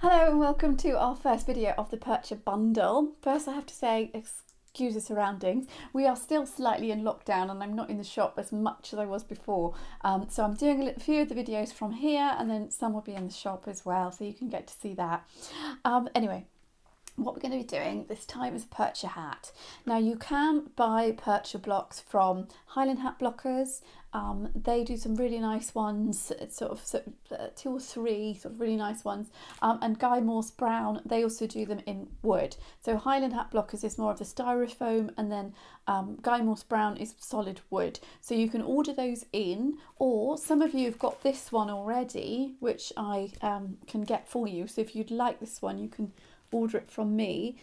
Hello and welcome to our first video of the Percher bundle. First I have to say, excuse the surroundings. We are still slightly in lockdown and I'm not in the shop as much as I was before. So I'm doing a few of the videos from here and then some will be in the shop as well, so you can get to see that. Anyway, what we're going to be doing this time is a Percher hat. Now you can buy Percher blocks from Highland Hat Blockers. They do some really nice ones, two or three sort of really nice ones. And Guy Morse Brown, they also do them in wood. So Highland Hat Blockers is more of the styrofoam, and then Guy Morse Brown is solid wood. So you can order those in, or some of you have got this one already, which I can get for you. So if you'd like this one, you can order it from me.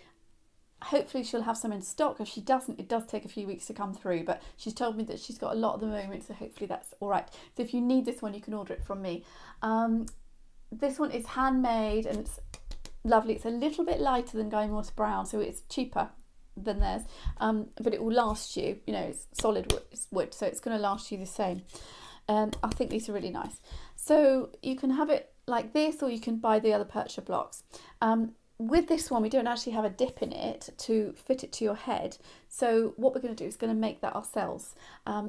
Hopefully she'll have some in stock. If she doesn't, it does take a few weeks to come through, but she's told me that she's got a lot at the moment, so hopefully that's all right. So if you need this one, you can order it from me. This one is handmade and it's lovely. It's a little bit lighter than Guy Morse Brown, so it's cheaper than theirs, but it will last you. You know, it's solid wood, it's wood, so it's going to last you the same. I think these are really nice. So you can have it like this, or you can buy the other Percher blocks. With this one, we don't actually have a dip in it to fit it to your head. So what we're going to do is going to make that ourselves,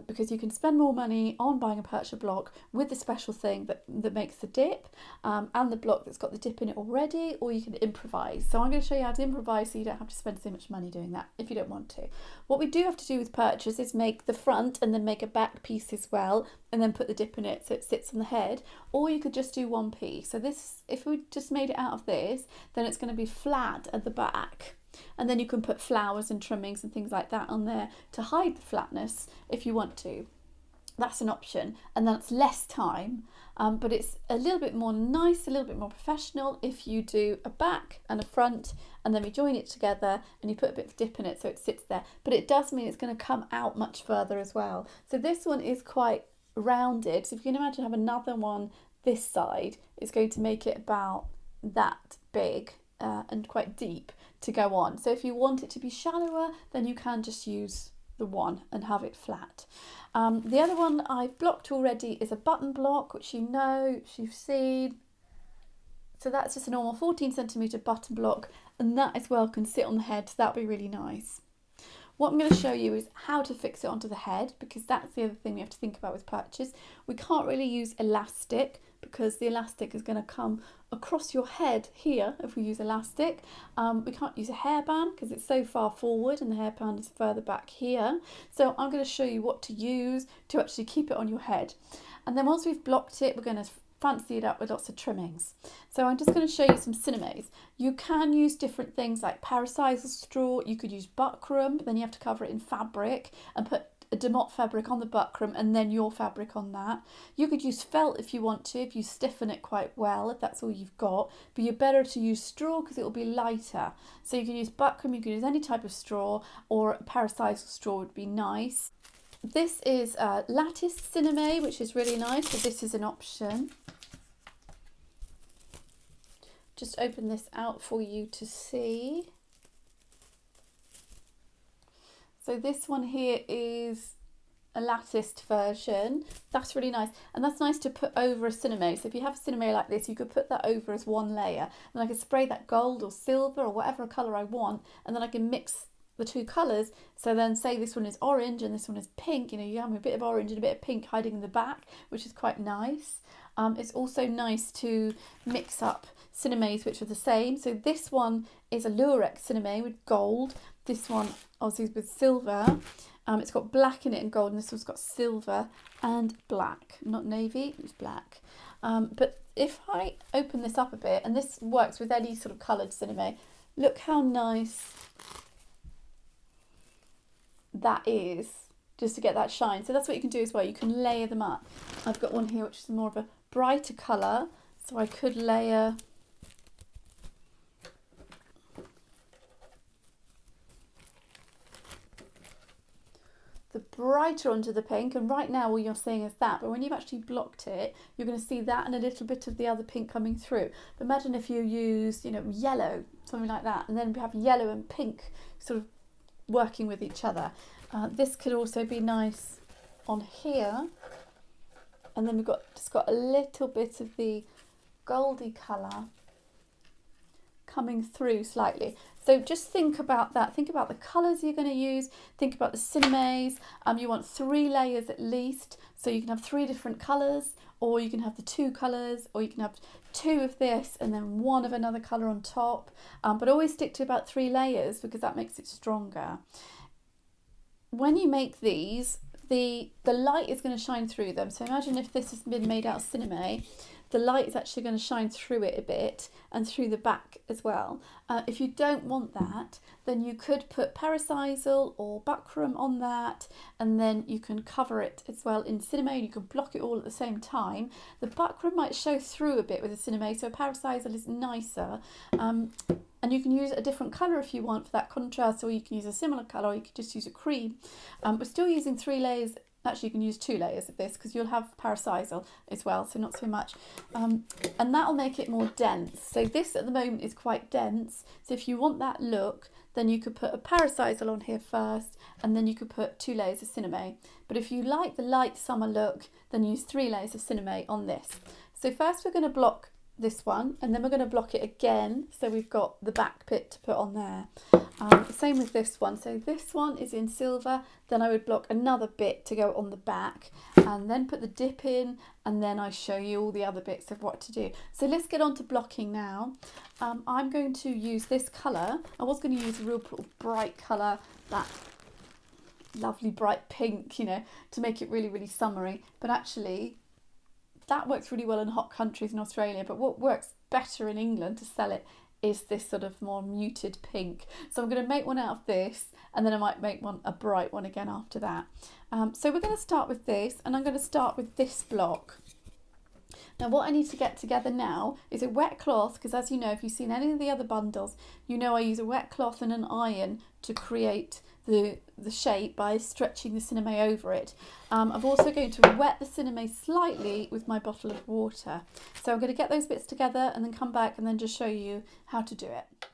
because you can spend more money on buying a Percher block with the special thing that makes the dip, and the block that's got the dip in it already, or you can improvise. So I'm going to show you how to improvise so you don't have to spend so much money doing that if you don't want to. What we do have to do with Perchers is make the front and then make a back piece as well, and then put the dip in it so it sits on the head, or you could just do one piece. So this, if we just made it out of this, then it's going to be flat at the back, and then you can put flowers and trimmings and things like that on there to hide the flatness if you want to. That's an option, and that's less time, but it's a little bit more nice, a little bit more professional if you do a back and a front, and then we join it together and you put a bit of dip in it so it sits there. But it does mean it's going to come out much further as well. So this one is quite rounded, so if you can imagine have another one this side, it's going to make it about that big and quite deep to go on. So if you want it to be shallower, then you can just use the one and have it flat. The other one I've blocked already is a button block, which you've seen. So that's just a normal 14cm button block, and that as well can sit on the head, so that'll be really nice. What I'm going to show you is how to fix it onto the head, because that's the other thing we have to think about with Perchers. We can't really use elastic because the elastic is going to come across your head here if we use elastic. We can't use a hairband because it's so far forward and the hairband is further back here. So I'm going to show you what to use to actually keep it on your head. And then once we've blocked it, we're going to fancy it up with lots of trimmings. So I'm just going to show you some cinemays. You can use different things like parasisal straw, you could use buckram, but then you have to cover it in fabric and put a Demotte fabric on the buckram and then your fabric on that. You could use felt if you want to, if you stiffen it quite well, if that's all you've got, but you're better to use straw because it will be lighter. So you can use buckram, you can use any type of straw, or parasisal straw would be nice. This is lattice cinnamay, which is really nice, so this is an option. Just open this out for you to see. So this one here is a latticed version. That's really nice, and that's nice to put over a cinnamay. So if you have a cinnamay like this, you could put that over as one layer, and I can spray that gold or silver or whatever colour I want, and then I can mix the two colours. So then say this one is orange and this one is pink, you know, you have a bit of orange and a bit of pink hiding in the back, which is quite nice. It's also nice to mix up cinemays which are the same. So this one is a Lurex cinnamay with gold. This one obviously is with silver. It's got black in it and gold, and this one's got silver and black. Not navy, it's black. But if I open this up a bit, and this works with any sort of coloured cinnamay, look how nice that is, just to get that shine. So that's what you can do as well. You can layer them up. I've got one here which is more of a brighter colour, so I could layer the brighter onto the pink, and right now all you're seeing is that, but when you've actually blocked it, you're going to see that and a little bit of the other pink coming through. But imagine if you use, you know, yellow, something like that, and then we have yellow and pink sort of working with each other. This could also be nice on here, and then we've just got a little bit of the goldy colour coming through slightly. So just think about that. Think about the colours you're going to use. Think about the cinemays. You want 3 layers at least. So you can have 3 different colours, or you can have the 2 colours, or you can have 2 of this and then 1 of another colour on top. But always stick to about 3 layers because that makes it stronger. When you make these, the light is going to shine through them. So imagine if this has been made out of cinema, the light is actually going to shine through it a bit and through the back as well. If you don't want that, then you could put parasisal or buckram on that, and then you can cover it as well in cinema. You can block it all at the same time. The buckram might show through a bit with the cinema, so parasisal is nicer. And you can use a different colour if you want for that contrast, or you can use a similar colour, or you can just use a cream. We're still using 3 layers. Actually, you can use 2 layers of this because you'll have parasisal as well, so not so much. And that'll make it more dense. So this at the moment is quite dense. So if you want that look, then you could put a parasisal on here first, and then you could put 2 layers of cinema. But if you like the light summer look, then use 3 layers of cinema on this. So first we're going to block this one, and then we're going to block it again, so we've got the back bit to put on there. Same with this one. So this one is in silver, then I would block another bit to go on the back, and then put the dip in, and then I show you all the other bits of what to do. So let's get on to blocking now. I'm going to use this colour. I was going to use a real bright colour, that lovely bright pink, you know, to make it really, really summery, but actually that works really well in hot countries in Australia, but what works better in England to sell it is this sort of more muted pink. So I'm going to make one out of this, and then I might make one, a bright one again after that. So we're going to start with this, and I'm going to start with this block. Now what I need to get together now is a wet cloth, because as you know, if you've seen any of the other bundles, you know I use a wet cloth and an iron to create the shape by stretching the cinema over it. I'm also going to wet the cinema slightly with my bottle of water. So I'm going to get those bits together and then come back and then just show you how to do it.